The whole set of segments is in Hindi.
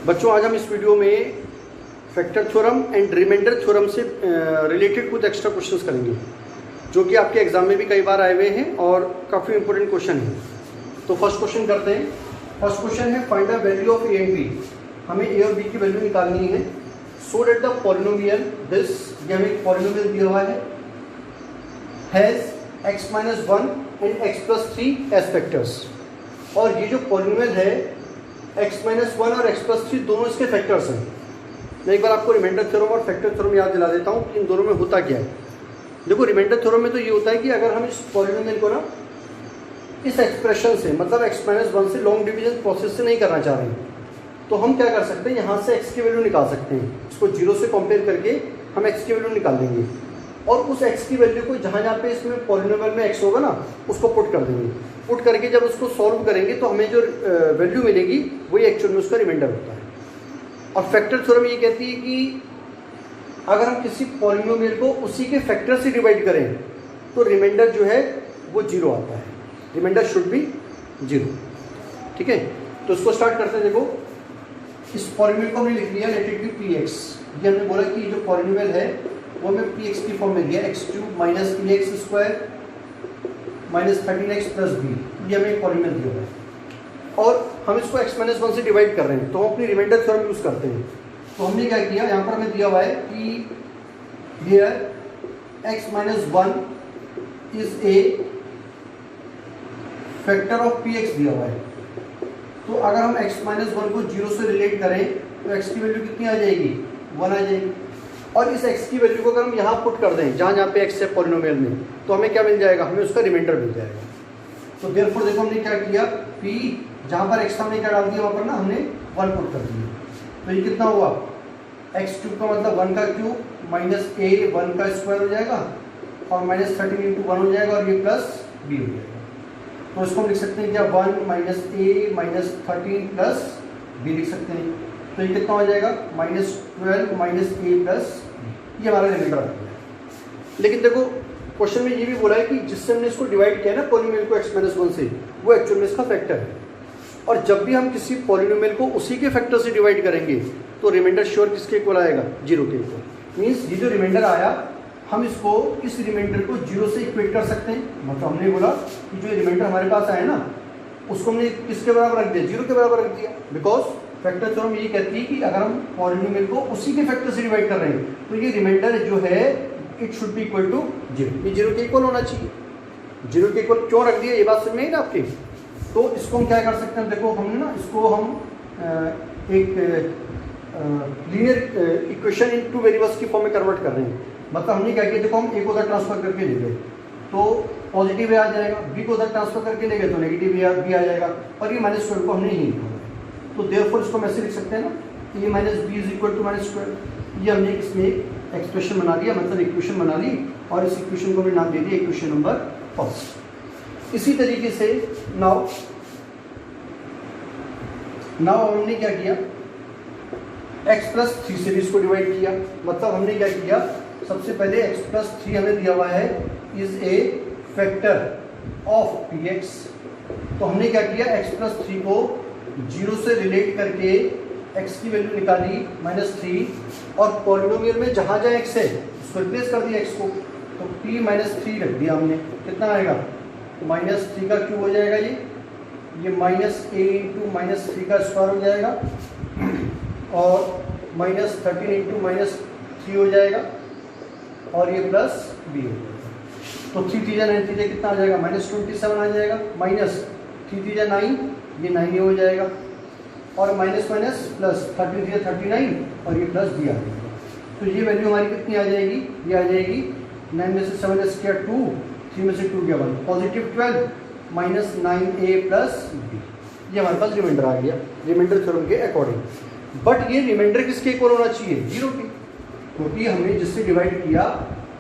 बच्चों आज हम इस वीडियो में factor theorem and remainder theorem से रिलेटेड कुछ एक्स्ट्रा क्वेश्चंस करेंगे जो कि आपके एग्जाम में भी कई बार आए हुए हैं और काफ़ी इंपॉर्टेंट क्वेश्चन है। तो फर्स्ट क्वेश्चन करते हैं। फर्स्ट क्वेश्चन है find the value of a and b. हमें ए और बी की वैल्यू निकालनी है। So that the polynomial this, ये हमें एक पॉलिनोमियल दिया हुआ है, has x minus 1 and x plus 3 as factors. और ये जो पॉलिनोमियल है x माइनस 1 और x प्लस 3 दोनों इसके फैक्टर्स हैं। मैं एक बार आपको रिमाइंडर थ्योरम और फैक्टर थ्योरम याद दिला देता हूँ कि इन दोनों में होता क्या है। देखो रिमाइंडर थ्योरम में तो ये होता है कि अगर हम इस पॉलिनोमियल को ना इस एक्सप्रेशन से मतलब x माइनस 1 से लॉन्ग डिवीजन प्रोसेस से नहीं करना चाह रहे हैं तो हम क्या कर सकते हैं, यहाँ से x की वैल्यू निकाल सकते हैं। इसको 0 से कंपेयर करके हम x की वैल्यू निकाल देंगे और उस x की वैल्यू को जहाँ जहाँ पे इसमें पॉलिनोमियल में x होगा ना उसको पुट कर देंगे। पुट करके जब उसको सॉल्व करेंगे तो हमें जो वैल्यू मिलेगी वही एक्चुअल में उसका रिमाइंडर होता है। और फैक्टर थ्योरम ये कहती है कि अगर हम किसी पॉलिनोमियल को उसी के फैक्टर से डिवाइड करें तो रिमाइंडर जो है वो 0 आता है। Remainder should be 0। ठीक है, तो इसको स्टार्ट करते हैं। देखो इस पॉलिनोमियल को हमने लिख लिया late it B P x. ये हमने बोला कि जो पॉलिनोमियल है वो हमें पी एक्स की फॉर्म में दिया, x cube minus p x square minus 13x plus b. ये हमें एक पॉलिनोमियल दिया हुआ है और हम इसको x माइनस 1 से डिवाइड कर रहे हैं तो हम अपनी रिमाइंडर थ्योरम यूज़ करते हैं। तो हमने क्या किया, यहाँ पर हमें दिया हुआ है कि here x minus 1 is a factor of P x दिया हुआ है। तो अगर हम x माइनस 1 को 0 से रिलेट करें तो x की वैल्यू कितनी आ जाएगी, 1 आ जाएगी। और इस x की वैल्यू को अगर हम यहाँ पुट कर दें जहाँ जहाँ पे x है पॉलिनोमियल में तो हमें क्या मिल जाएगा, हमें उसका रिमाइंडर मिल जाएगा। तो देयरफॉर देखो हमने क्या किया, p जहाँ पर x हमने क्या डाल दिया वहाँ पर ना हमने 1 पुट कर दिया। तो ये कितना हुआ, x क्यूब का मतलब 1 का क्यूब माइनस a 1 का स्क्वायर हो जाएगा और माइनस 13 इंटू 1 हो जाएगा और ये प्लस b हो जाएगा। तो इसको हम लिख सकते हैं क्या, 1 minus a minus 13 plus b लिख सकते हैं। तो ये कितना हो जाएगा, माइनस 12 माइनस a प्लस, ये हमारा रिमाइंडर आ गया। लेकिन देखो क्वेश्चन में ये भी बोला है कि जिससे हमने इसको डिवाइड किया ना पॉलिनोमियल को x माइनस 1 से, वो एक्चुअल में इसका फैक्टर है। और जब भी हम किसी पॉलिनोमियल को उसी के फैक्टर से डिवाइड करेंगे तो रिमाइंडर श्योर किसके इक्वल आएगा, 0 के इक्वल। मीन्स ये जो रिमाइंडर आया हम इसको इस रिमाइंडर को 0 से इक्वेट कर सकते हैं। मतलब हमने बोला कि जो रिमाइंडर हमारे पास आया ना उसको हमने किसके बराबर रख दिया, 0 के बराबर रख दिया। बिकॉज फैक्टर थ्योरम ये कहती है कि अगर हम पॉलिनोमियल को उसी के फैक्टर से डिवाइड कर रहे हैं तो ये रिमाइंडर जो है it should be equal to 0। ये 0 के इक्वल होना चाहिए। 0 के इक्वल क्यों रख दिया, ये बात समझ में आई ना आपके। तो इसको हम क्या कर सकते हैं, देखो हमने ना इसको हम एक लीनियर इक्वेशन इन 2 वेरिएबल्स की फॉर्म में कन्वर्ट कर रहे हैं। मतलब हमने क्या किया, देखो हम ए को उधर ट्रांसफर करके ले गए तो पॉजिटिव ए आ जाएगा, बी को उधर ट्रांसफर करके ले गए तो नेगेटिव बी आ जाएगा और ये माइनस 12 को हमने यही लिखा है। तो देयरफॉर इसको हम ऐसे लिख सकते हैं ना, A minus B is equal to minus 12। ये हमने इसमें एक एक्सप्रेशन बना लिया, मतलब इक्वेशन बना ली और इस इक्वेशन को हमने नाम दे दिया इक्वेशन नंबर फर्स्ट। इसी तरीके से नाउ हमने क्या किया, x प्लस 3 से भी इसको डिवाइड किया। मतलब हमने क्या किया, सबसे पहले x प्लस 3 हमें दिया हुआ है is a factor of P X. तो हमने क्या किया, x प्लस 3 को 0 से रिलेट करके x की वैल्यू निकाली -3 और पॉलिनोमियल में जहाँ जहाँ x है उसको रिप्लेस कर दिया x को। तो p माइनस 3 रख दिया हमने, कितना आएगा, -3 का क्यूब हो जाएगा ये माइनस a इंटू माइनस 3 का स्क्वायर हो जाएगा और माइनस 13 इंटू माइनस 3 हो जाएगा और ये प्लस b हो जाएगा। तो 3 3 9 3 कितना आ जाएगा, -27 आ जाएगा, माइनस 3 3 9, ये 9 हो जाएगा और माइनस माइनस प्लस 30 39 और ये प्लस b आ जाएगा। तो ये वैल्यू हमारी कितनी आ जाएगी, ये आ जाएगी 9 में से 7 किया 2, 3 में से 2 किया 1, positive 12 minus 9a plus b। ये हमारे पास रिमाइंडर आ गया रिमाइंडर थ्योरम के अकॉर्डिंग। बट ये रिमाइंडर किसके इक्वल होना चाहिए, 0 के, क्योंकि हमने जिससे डिवाइड किया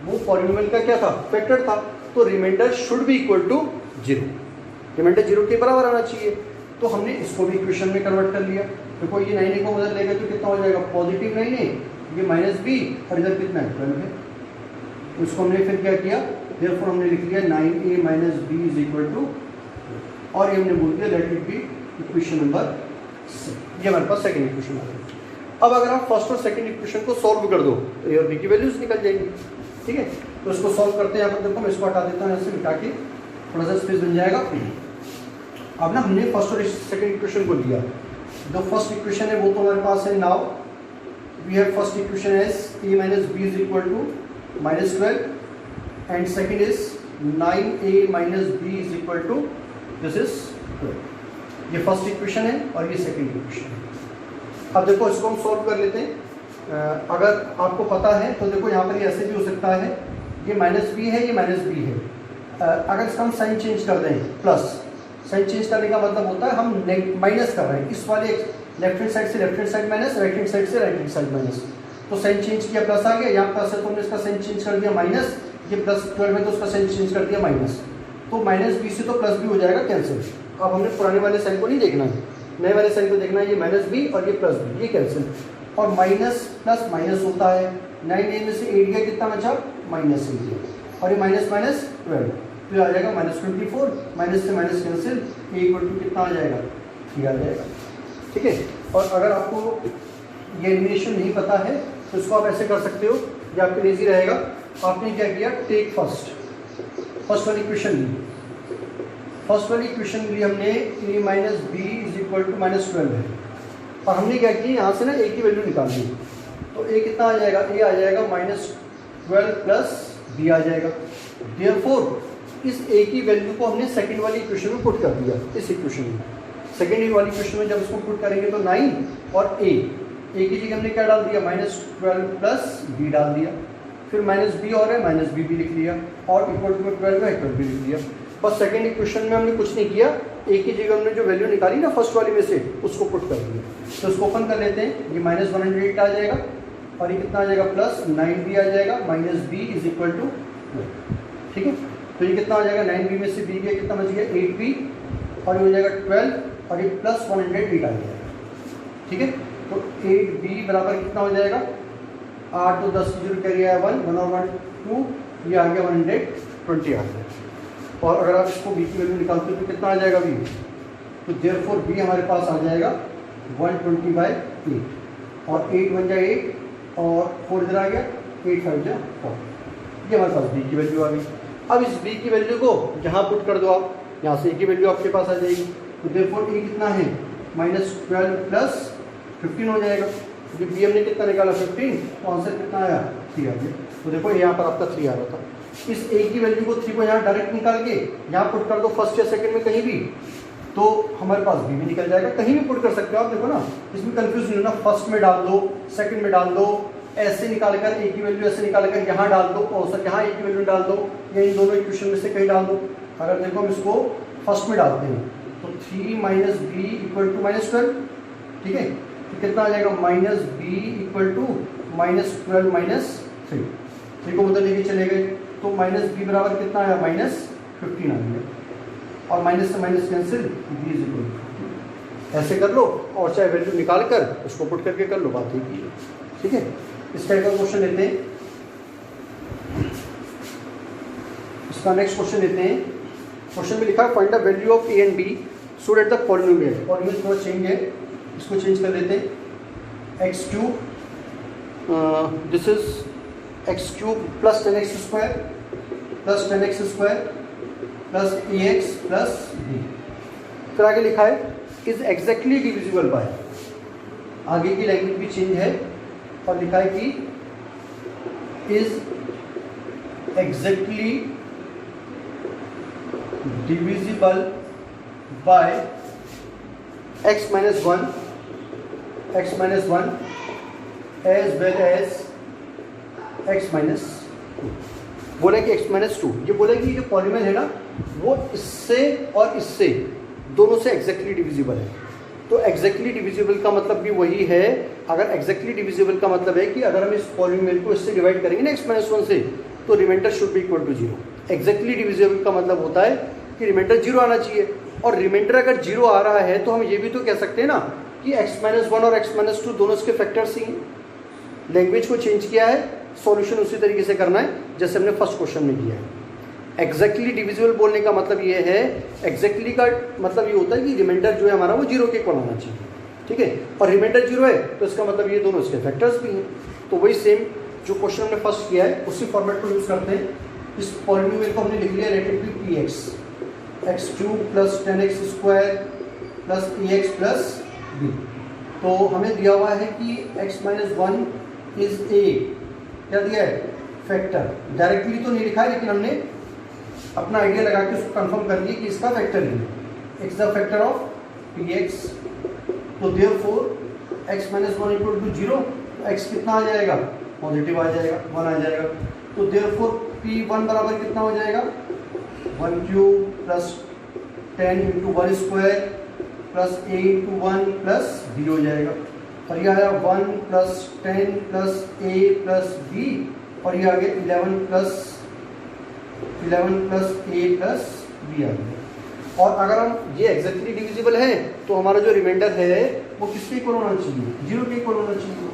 वो पॉलिनोमियल का क्या था, फैक्टर था। तो remainder should be equal to 0। Remainder 0 के बराबर आना चाहिए। तो हमने इसको भी इक्वेशन में कन्वर्ट कर लिया। देखो ये 9 को उधर ले गए तो कितना हो जाएगा, पॉजिटिव 9 ये माइनस b और इधर कितना है 12 है। तो इसको हमने फिर क्या किया, देयरफॉर हमने लिख लिया 9a minus b is equal to, और ये हमने बोल दिया let it be equation number ये हमारे पास सेकंड इक्वेशन आ गई। अब अगर आप फर्स्ट और सेकंड इक्वेशन को सॉल्व कर दो तो ए और बी की वैल्यूज निकल जाएंगी। ठीक है, तो इसको सॉल्व करते हैं। यहाँ पर देखो मैं इसको हटा देता हूँ, ऐसे मिटा के थोड़ा सा स्पेस बन जाएगा। अब ना हमने फर्स्ट और सेकंड इक्वेशन को लिया। जो फर्स्ट इक्वेशन है वो तो हमारे पास है। Now we have first equation as a minus B is equal to -12 and second is 9a minus B is equal to this is 12। ये फर्स्ट इक्वेशन है और ये सेकंड इक्वेशन है। अब देखो इसको हम सॉल्व कर लेते हैं। अगर आपको पता है तो देखो यहाँ पर ये ऐसे भी हो सकता है, ये -b है, ये -b है। अगर इसका हम साइन चेंज कर दें प्लस, साइन चेंज करने का मतलब होता है हम माइनस कर रहे हैं। इस वाले लेफ्ट हैंड साइड से left hand side minus, right hand side से राइट हैंड साइड माइनस। तो साइन चेंज किया प्लस आ गया, यहाँ प्लस है तो हमने इसका साइन चेंज कर दिया माइनस, ये +12 है तो उसका साइन चेंज कर दिया माइनस। तो -b से तो +b हो जाएगा कैंसिल। अब हमने पुराने वाले साइन को नहीं देखना है, नए वाले साइन को देखना है। ये -b और ये +b, ये कैंसिल। और माइनस प्लस माइनस होता है। 9a में से 8 गया, कितना बचा? -8। और ये माइनस माइनस 12 तो आ जाएगा -24। माइनस से minus cancel, a equal to कितना आ जाएगा? 3 आ जाएगा। ठीक है, और अगर आपको ये एलिमिनेशन नहीं पता है तो इसको आप ऐसे कर सकते हो, ये आपके लिए इजी रहेगा। आपने क्या किया, टेक फर्स्ट वाली इक्वेशन ली। फर्स्ट वाली इक्वेशन ली हमने a minus B is equal to -12 है। और हमने क्या किया, यहाँ से ना a की वैल्यू निकाल ली। तो a कितना आ जाएगा? a आ जाएगा -12 प्लस b आ जाएगा। देयरफॉर इस a की वैल्यू को हमने सेकंड वाली इक्वेशन में पुट कर दिया। इस इक्वेशन में सेकंड वाली इक्वेशन में जब इसको पुट करेंगे तो 9 और a की जगह हमने क्या डाल दिया? -12 प्लस b डाल दिया। फिर -b और है, -b भी लिख लिया, और इक्वल टू में 12 है, इक्वल भी लिख दिया। बस सेकंड इक्वेशन में हमने कुछ नहीं किया, a की जगह हमने जो वैल्यू निकाली ना फर्स्ट वाली में से, उसको पुट कर दिया। तो इसको ओपन कर लेते हैं। ये -108 आ जाएगा और ये कितना आ जाएगा? +9b आ जाएगा, -b इज इक्वल टू 12। ठीक है, तो ये कितना आ जाएगा? 9b में से b गया, कितना बच गया? 8b, और ये हो जाएगा 12 और ये +108 आ जाएगा। ठीक है, तो 8b बराबर कितना हो जाएगा? 8 तो 10 की 0 कैरी आया 1, 1 और 1 2, ये आ गया 120 आ गया। और अगर आप इसको b की वैल्यू निकालते हो तो कितना आ जाएगा b? तो देयरफॉर b हमारे पास आ जाएगा 120/8, और 8 1 जा 8 और 4 इधर आ गया, 8 5 जा 4। ये हमारे पास b की वैल्यू आ गई। अब इस b की वैल्यू को यहाँ पुट कर दो आप, यहाँ से a की वैल्यू आपके पास आ जाएगी। तो देयरफॉर a कितना है? -12 प्लस 15 हो जाएगा। ये b हमने कितना निकाला? 15, तो आंसर कितना आया? 3 आ गया। तो देखो यहाँ पर आपका 3 आ रहा था। इस a की वैल्यू को 3 को यहाँ डायरेक्ट निकाल के यहाँ पुट कर दो फर्स्ट या सेकंड में कहीं भी, तो हमारे पास b भी निकल जाएगा। कहीं भी पुट कर सकते हो आप, देखो ना, इसमें कंफ्यूज नहीं होना। फर्स्ट में डाल दो, सेकंड में डाल दो, ऐसे निकाल कर a की वैल्यू ऐसे निकाल कर यहाँ डाल दो, और सर यहाँ a की वैल्यू डाल दो, या इन दोनों इक्वेशन में से कहीं डाल दो। अगर देखो हम इसको फर्स्ट में डालते हैं तो 3 - b इक्वल टू -12। ठीक है, तो कितना आ जाएगा? -b equal to -12 - 3। 3 को उधर लेके चले गए तो -b बराबर कितना आया? -15 आ गया, और माइनस से minus cancel, b is equal to. ऐसे कर लो, और चाहे वैल्यू निकाल कर उसको पुट करके कर लो, बात ही की है। ठीक है, इस टाइप का क्वेश्चन लेते हैं। इसका नेक्स्ट क्वेश्चन लेते हैं। क्वेश्चन में लिखा है find the value of a and b so that the polynomial. Polynomial थोड़ा चेंज है, इसको चेंज कर लेते हैं। x3 this is x3 plus 10x² plus 10x² plus ax plus b। फिर आगे लिखा है इज एग्जैक्टली डिविजिबल बाय। आगे की लैंग्वेज भी चेंज है और लिखा है कि is exactly divisible by x - 1 as well as x - 2। बोला कि x - 2, ये बोला कि जो पॉलीनोमियल है ना वो इससे और इससे दोनों से एग्जैक्टली डिविजिबल है। तो एग्जैक्टली डिविजिबल का मतलब भी वही है। अगर एग्जैक्टली डिविजिबल का मतलब है कि अगर हम इस पॉलीनोमियल को इससे डिवाइड करेंगे ना x - 1 से, तो remainder should be equal to 0। Exactly divisible का मतलब होता है कि रिमाइंडर 0 आना चाहिए, और रिमाइंडर अगर 0 आ रहा है तो हम ये भी तो कह सकते हैं ना कि x - 1 और x - 2 दोनों इसके फैक्टर्स ही हैं। लैंग्वेज को चेंज किया है, सॉल्यूशन उसी तरीके से करना है जैसे हमने फर्स्ट क्वेश्चन में किया है। एग्जैक्टली डिविजिबल बोलने का मतलब ये है, एग्जैक्टली का मतलब ये होता है कि रिमाइंडर जो है हमारा वो 0 के इक्वल होना चाहिए। ठीक है, और रिमाइंडर 0 है तो इसका मतलब ये दोनों इसके फैक्टर्स भी हैं। तो वही सेम जो क्वेश्चन हमने फर्स्ट किया है उसी फॉर्मेट को यूज़ करते हैं। इस पॉलिनोमियल को हमने लिख लिया relative to p x, x cube plus 10x square plus a x plus b. तो हमें दिया हुआ है कि x माइनस 1 इज ए, क्या दिया है, फैक्टर। डायरेक्टली तो नहीं लिखा है लेकिन हमने अपना आइडिया लगा के उसको कंफर्म कर लिया कि इसका फैक्टर ही है, x the factor of P X. तो therefore x minus 1 equal to 0, x कितना आ जाएगा, पॉजिटिव आ जाएगा, 1 आ जाएगा। तो देयरफॉर p1 बराबर कितना हो जाएगा, 1 cube plus 10 into 1 square plus a into 1 plus b हो जाएगा। और ये आया 1 plus 10 plus a plus b, और ये आ गया 11 प्लस a प्लस b आ गया। और अगर हम ये एग्जैक्टली डिविजिबल है तो हमारा जो रिमाइंडर है वो किसके इक्वल होना चाहिए, 0 के इक्वल होना चाहिए,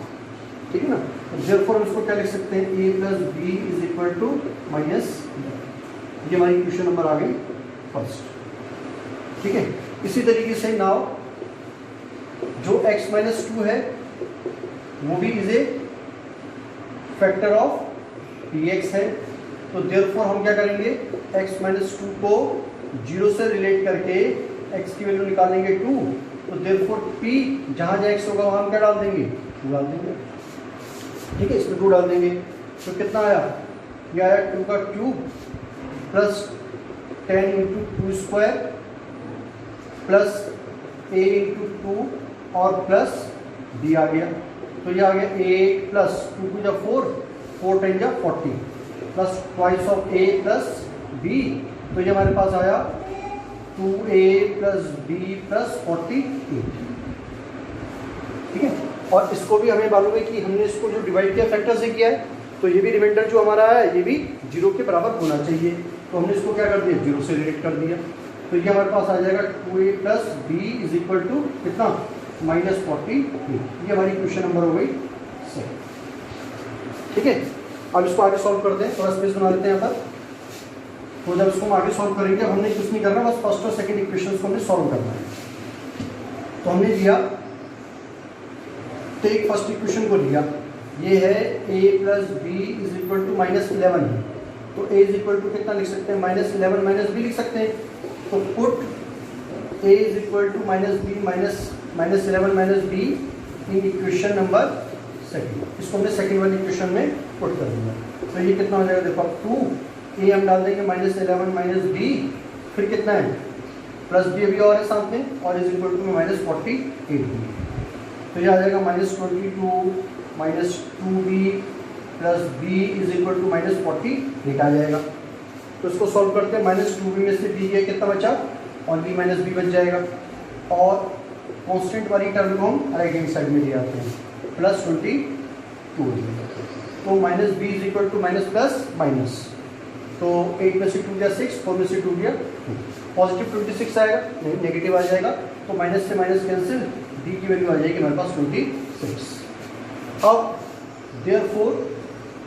ठीक है ना। देयरफॉर हम इसको क्या लिख सकते हैं, a plus b is equal to minus. ये हमारी इक्वेशन नंबर आ गई फर्स्ट, ठीक है। इसी तरीके से नाउ जो x माइनस 2 है वो भी is a factor of px है। तो देयरफॉर हम क्या करेंगे, x माइनस 2 को 0 से रिलेट करके x की वैल्यू निकालेंगे 2। तो देयरफॉर p जहाँ जहाँ x होगा वहाँ हम क्या डाल देंगे, 2 डाल देंगे, ठीक है। इसमें 2 डाल देंगे तो कितना आया, ये आया 2 का cube plus 10 into 2 square plus a into 2 और प्लस b आ गया। तो ये आ गया a प्लस 2 टू जा 4, 4 10 जा 40 plus twice of a plus b। तो ये हमारे पास आया 2a प्लस b प्लस 48, ठीक है। और इसको भी हमें मालूम है कि हमने इसको जो डिवाइड किया फैक्टर से किया है, तो ये भी रिमाइंडर जो हमारा है ये भी 0 के बराबर होना चाहिए। तो हमने इसको क्या कर दिया, 0 से रिलेट कर दिया। तो ये हमारे पास आ जाएगा 2a plus b is equal to कितना, माइनस 48। ये हमारी क्वेश्चन नंबर हो गई सही, ठीक है। अब इसको आगे सॉल्व करते हैं, थोड़ा स्पेस बना लेते हैं यहाँ पर। तो जब इसको हम आगे सॉल्व करेंगे, हमने कुछ नहीं करना, बस फर्स्ट और सेकंड इक्वेशन को हमने सॉल्व करना है। तो हमने लिया, तो एक फर्स्ट इक्वेशन को लिया, ये है a plus b is equal to minus 11 है। तो a इज इक्वल टू कितना लिख सकते हैं, माइनस 11 माइनस बी लिख सकते हैं। तो put a is equal to minus b minus 11 minus b in equation number second. इसको हमने सेकंड वाली इक्वेशन में पुट कर दिया। तो ये कितना हो जाएगा, देखो अब 2 a हम डाल देंगे माइनस 11 माइनस बी, फिर कितना है प्लस बी अभी और है साथ में, और इज इक्वल टू माइनस 48। तो ये आ जाएगा minus 22 minus 2b plus b is equal to minus 48 आ जाएगा। तो इसको सॉल्व करते हैं, माइनस 2b में से b गया, कितना बचा, ओनली माइनस b बच जाएगा। और कांस्टेंट वाली टर्म को हम राइट हैंड साइड में ले आते हैं, प्लस 22। तो minus b is equal to minus plus minus, तो 8 में से 2 गया 6, 4 में से 2 गया 2, पॉजिटिव 26 आएगा, नेगेटिव आ जाएगा। तो माइनस से माइनस कैंसिल, d की वैल्यू आ जाएगी हमारे पास 26। अब देयरफॉर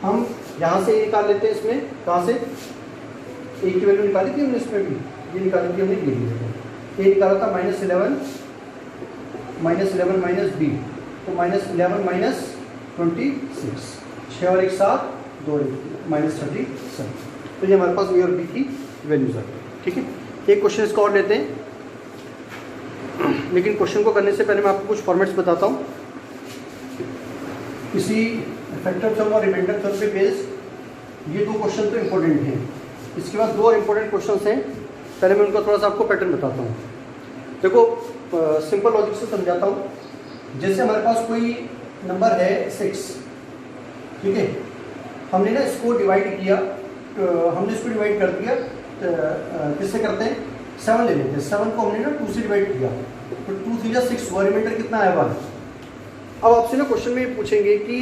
हम यहाँ से निकाल लेते हैं, इसमें कहाँ से a की वैल्यू निकाली थी हमने, इसमें भी ये निकाली थी हमने, ये निकाला था माइनस 11 माइनस b, तो माइनस 11 माइनस 26, 6 और 1 7, 2 माइनस 37। तो ये हमारे पास a और b की वैल्यूज आ गई, ठीक है। एक क्वेश्चन इसका और लेते हैं, लेकिन क्वेश्चन को करने से पहले मैं आपको कुछ फॉर्मेट्स बताता हूँ। इसी फैक्टर थ्योरम और रिमाइंडर थ्योरम पे बेस्ड ये 2 क्वेश्चन तो इम्पोर्टेंट हैं। इसके बाद 2 और इम्पोर्टेंट क्वेश्चन हैं, पहले मैं उनका थोड़ा सा आपको पैटर्न बताता हूँ। देखो सिंपल लॉजिक से समझाता हूँ। जैसे हमारे पास कोई नंबर है 6, ठीक है, हमने ना इसको डिवाइड किया, हमने इसको डिवाइड कर दिया, किससे करते हैं, 7 ले लेते हैं। 7 को हमने ना 2 से डिवाइड किया, तो 2 3 जा 6 हुआ, रिमाइंडर कितना आया 1। अब आपसे ना क्वेश्चन में पूछेंगे कि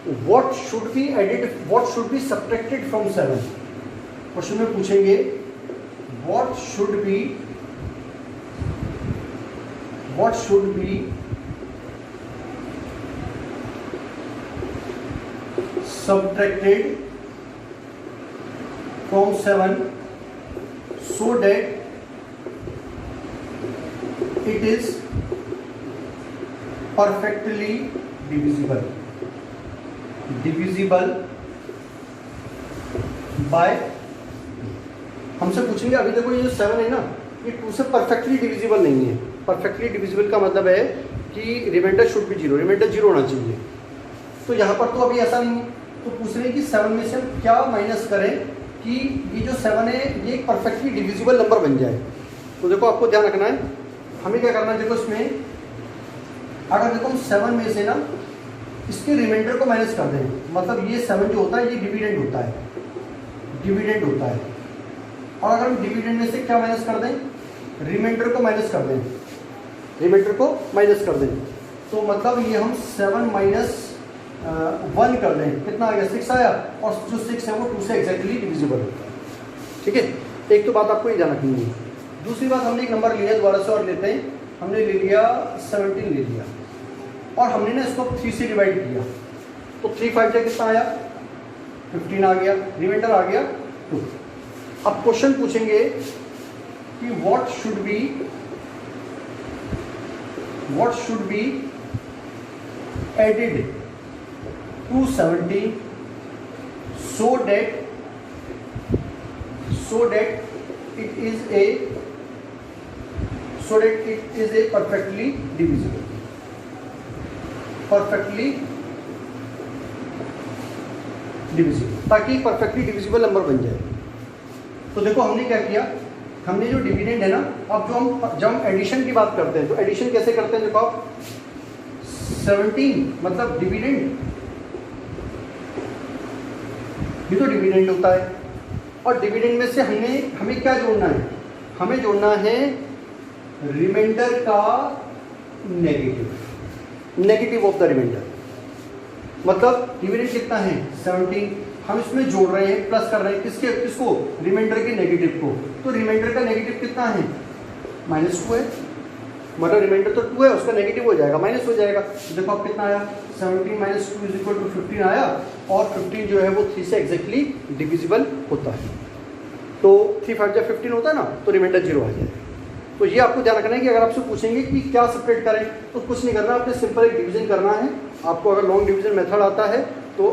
what should be added, what should be subtracted from 7। Question में पूछेंगे what should B subtracted from 7 so that it is perfectly divisible, divisible by, हमसे पूछेंगे अभी देखो ये जो 7 है ना, ये 2 से परफेक्टली डिविजिबल नहीं है। परफेक्टली डिविजिबल का मतलब है कि रिमाइंडर शुड बी 0, रिमाइंडर 0 होना चाहिए। तो यहाँ पर तो अभी ऐसा नहीं है, तो पूछ रहे हैं कि 7 में से हम क्या माइनस करें कि ये जो 7 है ये एक परफेक्टली डिविजिबल नंबर बन जाए। तो देखो आपको ध्यान रखना है, हमें क्या करना है, देखो इसमें अगर देखो हम 7 में से ना इसके रिमाइंडर को माइनस कर दें, मतलब ये 7 जो होता है ये डिविडेंड होता है, डिविडेंड होता है। और अगर हम डिविडेंड में से क्या माइनस कर दें, रिमाइंडर को माइनस कर दें, रिमाइंडर को माइनस कर दें, तो मतलब ये हम 7 माइनस 1 कर दें, कितना आ गया 6 आया, और जो 6 है वो 2 से एग्जैक्टली डिविजिबल होता है। ठीक है, एक तो बात आपको ये ध्यान रखनी है। दूसरी बात, हमने एक नंबर लिया दोबारा से और लेते हैं, हमने ले लिया 17 ले लिया और हमने ना इसको 3 से डिवाइड किया, तो 3 5 जा कितना आया 15 आ गया, रिमाइंडर आ गया 2। अब क्वेश्चन पूछेंगे कि what should be added to 17 so that it is a perfectly divisible, ताकि परफेक्टली डिविजिबल नंबर बन जाए। तो देखो हमने क्या किया, हमने जो डिविडेंड है ना, अब जब हम एडिशन की बात करते हैं तो एडिशन कैसे करते हैं, देखो आप 17 मतलब डिविडेंड, ये तो डिविडेंड होता है, और डिविडेंड में से हमें क्या जोड़ना है, हमें जोड़ना है रिमाइंडर का नेगेटिव ऑफ द रिमाइंडर। मतलब डिविडेंड कितना है 17, हम इसमें जोड़ रहे हैं, प्लस कर रहे हैं किसको, रिमाइंडर के नेगेटिव को। तो रिमाइंडर का नेगेटिव कितना है -2 है, मतलब रिमाइंडर तो 2 है, उसका नेगेटिव हो जाएगा, माइनस हो जाएगा। देखो अब कितना आया 17 माइनस 2 इज इक्वल टू 15 आया, और 15 जो है वो 3 से एग्जैक्टली डिविजिबल होता है। तो 3 5 जा 15 होता है ना, तो रिमाइंडर 0 आ जाएगा। तो ये आपको ध्यान रखना है कि अगर आपसे पूछेंगे कि क्या सेपरेट करें, तो कुछ नहीं करना, आपने सिंपल एक डिवीजन करना है। आपको अगर लॉन्ग डिवीजन मेथड आता है तो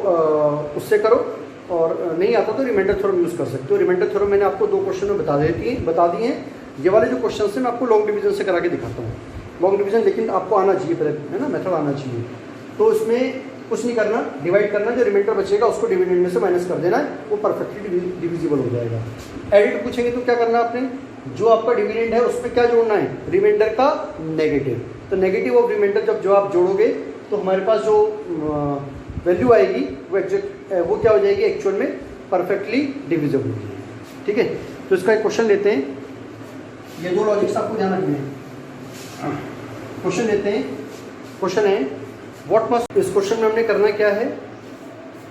उससे करो, और नहीं आता तो रिमाइंडर थ्योरम यूज़ कर सकते हो। रिमाइंडर थ्योरम मैंने आपको 2 क्वेश्चन में बता दिए हैं। ये वाले जो क्वेश्चन है मैं आपको लॉन्ग डिवीजन से करा के दिखाता हूँ। लॉन्ग डिवीजन लेकिन आपको आना चाहिए पहले, है ना, मेथड आना चाहिए। तो इसमें कुछ नहीं करना, डिवाइड करना, जो रिमाइंडर बचेगा उसको डिविडेंड में से माइनस कर देना है, वो परफेक्टली डिविजिबल हो जाएगा। एडिट पूछेंगे तो क्या करना है आपने, जो आपका डिविडेंड है उसमें क्या जोड़ना है, रिमाइंडर का नेगेटिव। तो नेगेटिव ऑफ रिमाइंडर जो आप जोड़ोगे तो हमारे पास जो वैल्यू आएगी वो क्या हो जाएगी, एक्चुअल में परफेक्टली डिविजिबल हो जाएगी। ठीक है, तो इसका एक क्वेश्चन लेते हैं। ये 2 लॉजिक्स आपको ध्यान रखने हैं। क्वेश्चन लेते हैं, क्वेश्चन है व्हाट मस्ट, इस क्वेश्चन में हमने करना क्या है,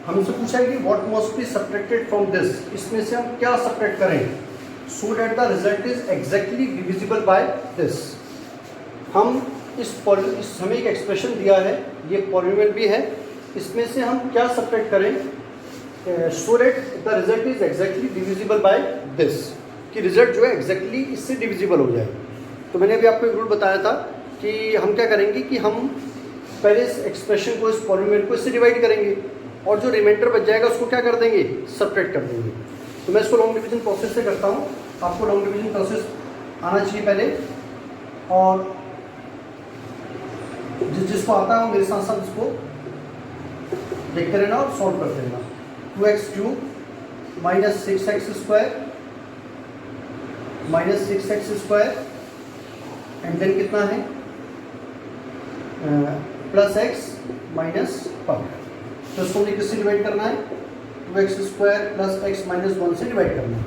हमसे पूछा है कि what must be subtracted from this, इसमें से हम क्या सब्ट्रैक्ट करें so that the result is exactly divisible by this. हम हमें एक एक्सप्रेशन दिया है, ये पॉलिनोमियल भी है, इसमें से हम क्या सब्ट्रैक्ट करें so that the result is exactly divisible by this, कि रिजल्ट जो है एग्जैक्टली इससे डिविजिबल हो जाए। तो मैंने अभी आपको एक रूल बताया था कि हम क्या करेंगे कि हम पहले इस एक्सप्रेशन को, इस पॉलिनोमियल को इससे डिवाइड करेंगे, और जो रिमाइंडर बच जाएगा उसको क्या कर देंगे, सब्ट्रैक्ट कर देंगे। तो मैं इसको लॉन्ग डिवीजन प्रोसेस से करता हूँ। आपको लॉन्ग डिवीजन प्रोसेस आना चाहिए पहले, और जिसको आता है वो मेरे साथ साथ इसको देखते रहना और सॉल्व करते रहना। 2x³ minus 6x² minus 6x² and then कितना है प्लस x माइनस 1। तो इसको मुझे किससे डिवाइड करना है, 2x² प्लस x माइनस 1 से डिवाइड करना है।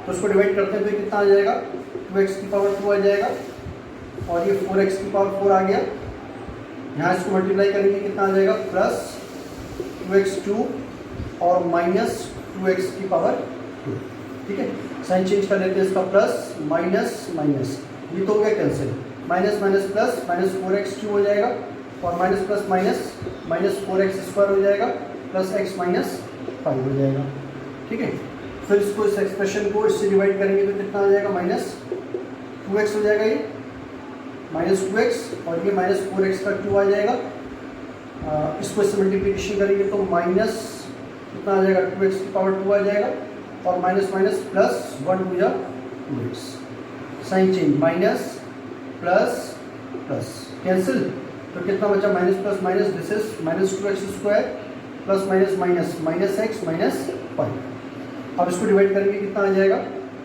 तो इसको डिवाइड करते हैं तो कितना आ जाएगा, 2x की पावर 2 आ जाएगा, और ये 4x की पावर 4 आ गया। यहाँ इसको मल्टीप्लाई करेंगे कितना आ जाएगा, प्लस 2x² और माइनस 2x की पावर 2। ठीक है, साइन चेंज कर लेते हैं इसका, प्लस माइनस माइनस, ये तो हो गया cancel, minus minus plus, minus 4x³ हो जाएगा, और minus plus minus minus 4x² हो जाएगा, प्लस x माइनस 5 हो जाएगा। ठीक है, फिर इसको, इस एक्सप्रेशन को इससे डिवाइड करेंगे तो कितना आ जाएगा, माइनस 2x हो जाएगा, -2x और ये -4x का क्यूब आ जाएगा। इसको इससे मल्टीप्लिकेशन करेंगे तो माइनस कितना आ जाएगा 2x की पावर 2 आ जाएगा और माइनस माइनस प्लस 1 टू या 2x, sign change minus plus plus cancel, तो कितना बचा minus plus minus, this is -2x² plus minus minus minus x minus 5। अब इसको डिवाइड करेंगे कितना आ जाएगा,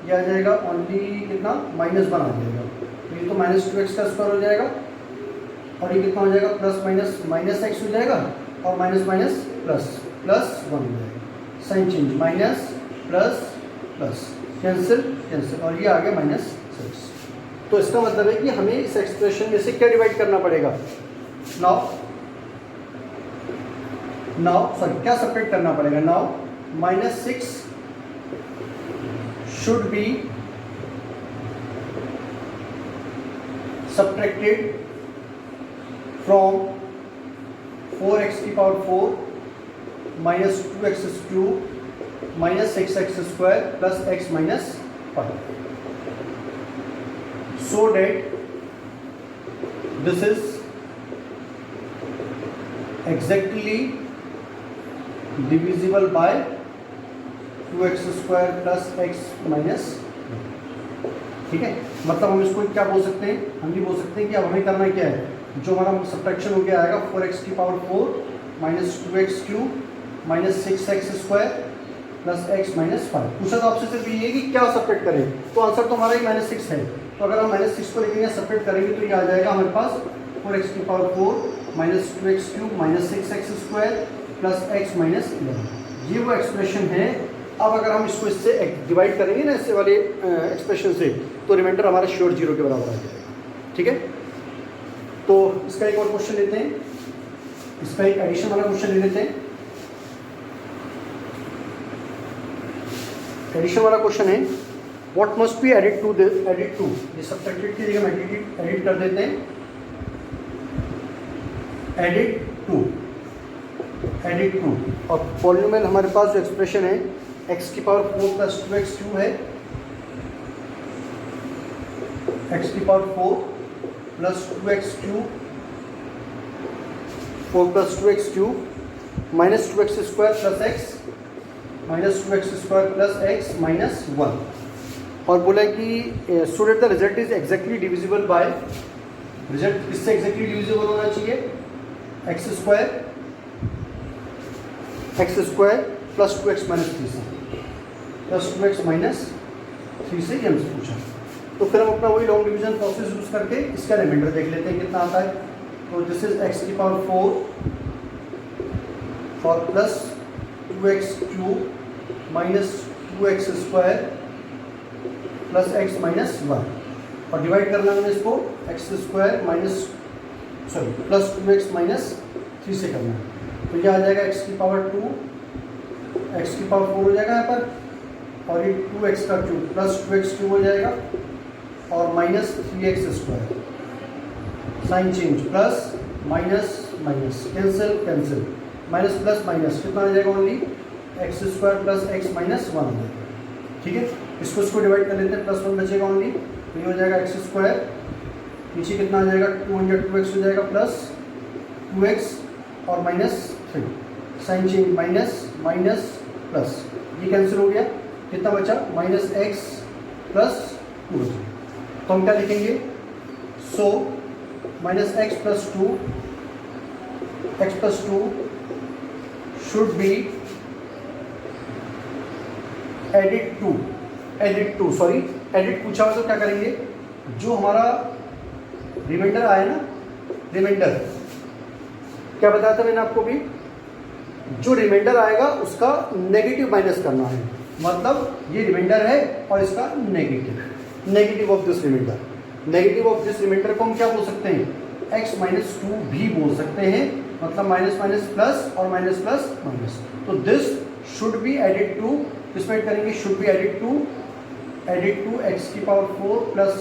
ये आ जाएगा ओनली कितना -1 आ जाएगा, ये तो -2x का स्क्वायर हो जाएगा और ये कितना हो जाएगा प्लस माइनस माइनस x हो जाएगा और माइनस माइनस प्लस प्लस 1 हो जाएगा, sign change minus plus plus cancel cancel और ये आ गया -6। तो इसका मतलब है कि हमें इस एक्सप्रेशन में से क्या डिवाइड करना पड़ेगा, नाउ सॉरी क्या सेपरेट करना पड़ेगा, now -6 should be subtracted from 4x की power 4 minus 2x³ minus 6x² plus x minus 5, so that this is exactly divisible by 2x² plus x minus, ठीक है। मतलब हम इसको क्या बोल सकते हैं, हम ये बोल सकते हैं कि अब हमें करना क्या है, जो हमारा सब्ट्रैक्शन हो गया आएगा 4x की power 4 minus 2x³ minus 6x² plus x minus 5। पूछा तो आपसे सिर्फ ये है कि क्या सेपरेट करें, तो आंसर तो हमारा ही -6 है, तो अगर हम -6 को लेके सेपरेट करेंगे तो ये आ जाएगा हमारे पास 4x की power 4 minus 2x³ minus 6x² plus x minus 11। ये वो एक्सप्रेशन है। अब अगर हम इसको इससे डिवाइड करेंगे ना इससे वाले एक्सप्रेशन से, तो रिमाइंडर हमारा श्योर 0 के बराबर आ जाएगा, ठीक है। तो इसका एक और क्वेश्चन लेते हैं, इसका एक एडिशन वाला क्वेश्चन ले लेते हैं। एडिशन वाला क्वेश्चन है what must be added to ये सब्ट्रैक्टेड की जगह एडिट कर देते हैं, एडिट टू और पॉलिनोमियल हमारे पास जो एक्सप्रेशन है x की पावर 4 प्लस 2x³ है, x की power 4 plus 2x³ 4 plus 2x³ minus 2x² plus x minus 2x² plus x minus 1 और बोला कि so that the result is exactly divisible bye, result किससे एग्जैक्टली डिविजिबल होना चाहिए, x² प्लस 2x माइनस 3 से, प्लस 2x माइनस 3 से ये हमसे पूछा। तो फिर हम अपना वही लॉन्ग डिवीजन प्रोसेस यूज करके इसका रिमाइंडर देख लेते हैं कितना आता है। तो दिस इज x की पावर 4 और plus 2x³ minus 2x² plus x minus 1 और डिवाइड करना है इसको x² minus sorry plus 2x minus 3 से करना है। तो ये आ जाएगा x की पावर 2, x की पावर 4 हो जाएगा यहाँ पर और ये 2x का क्यूब प्लस 2x³ हो जाएगा और minus 3x², sign change plus minus minus cancel cancel minus plus minus कितना आ जाएगा only x² plus x minus 1 हो जाएगा, ठीक है। इसको डिवाइड कर लेते हैं, प्लस 1 बचेगा ओनली, तो ये हो जाएगा x², नीचे कितना आ जाएगा 2x हो जाएगा प्लस 2x और minus 3, sign change minus minus plus, ये कैंसिल हो गया, कितना बचा -x प्लस 2 बचा। तो हम क्या लिखेंगे, सो -x plus 2 should be edit पूछा हुआ तो क्या करेंगे, जो हमारा रिमाइंडर आया ना, रिमाइंडर क्या बताया था मैंने आपको भी, जो रिमाइंडर आएगा उसका नेगेटिव माइनस करना है, मतलब ये रिमाइंडर है और इसका negative of this remainder, negative of this remainder को हम क्या बोल सकते हैं, x माइनस 2 भी बोल सकते हैं, मतलब माइनस माइनस प्लस और माइनस प्लस माइनस। तो this should be added to, इसमें करेंगे should be added to x की power 4 plus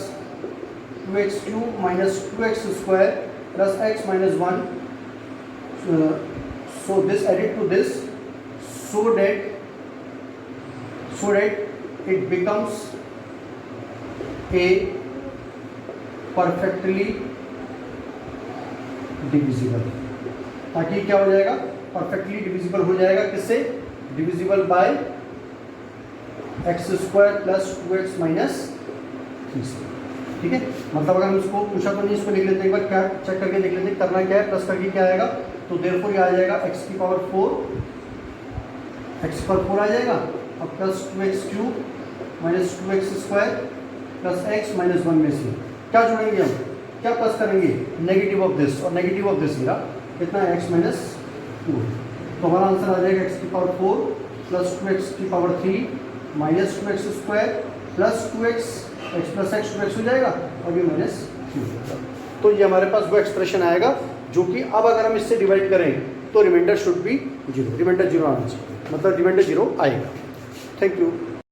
2x³ minus 2x² plus x minus 1, so this added to this so that it becomes a perfectly divisible, ताकि क्या हो जाएगा, परफेक्टली डिविजिबल हो जाएगा। किससे? Divisible by x square plus 2x minus 3 से। ठीक है, मतलब अगर हम इसको पूछा तो नहीं, इसको लिख लेते एक बार, क्या चेक करके देख लेते, करना क्या है, प्लस करके क्या आएगा, तो देयरफॉर ये आ जाएगा x की पावर 4, x पर 4 आ जाएगा, अब plus 2x cube minus 2x square plus x minus 1 में से क्या जोड़ेंगे हम, क्या प्लस करेंगे, नेगेटिव ऑफ दिस, और नेगेटिव ऑफ दिस मेरा कितना है, x माइनस 2, तो हमारा आंसर आ जाएगा x की पावर 4 प्लस 2x की power 3 minus 2x square plus 2x, x plus x 2x हो जाएगा और ये माइनस 3 हो जाएगा। तो ये हमारे पास वो एक्सप्रेशन आएगा जो कि अब अगर हम इससे डिवाइड करें तो रिमाइंडर शुड बी 0, रिमाइंडर 0 आना चाहिए, मतलब रिमाइंडर 0 आएगा। Thank you.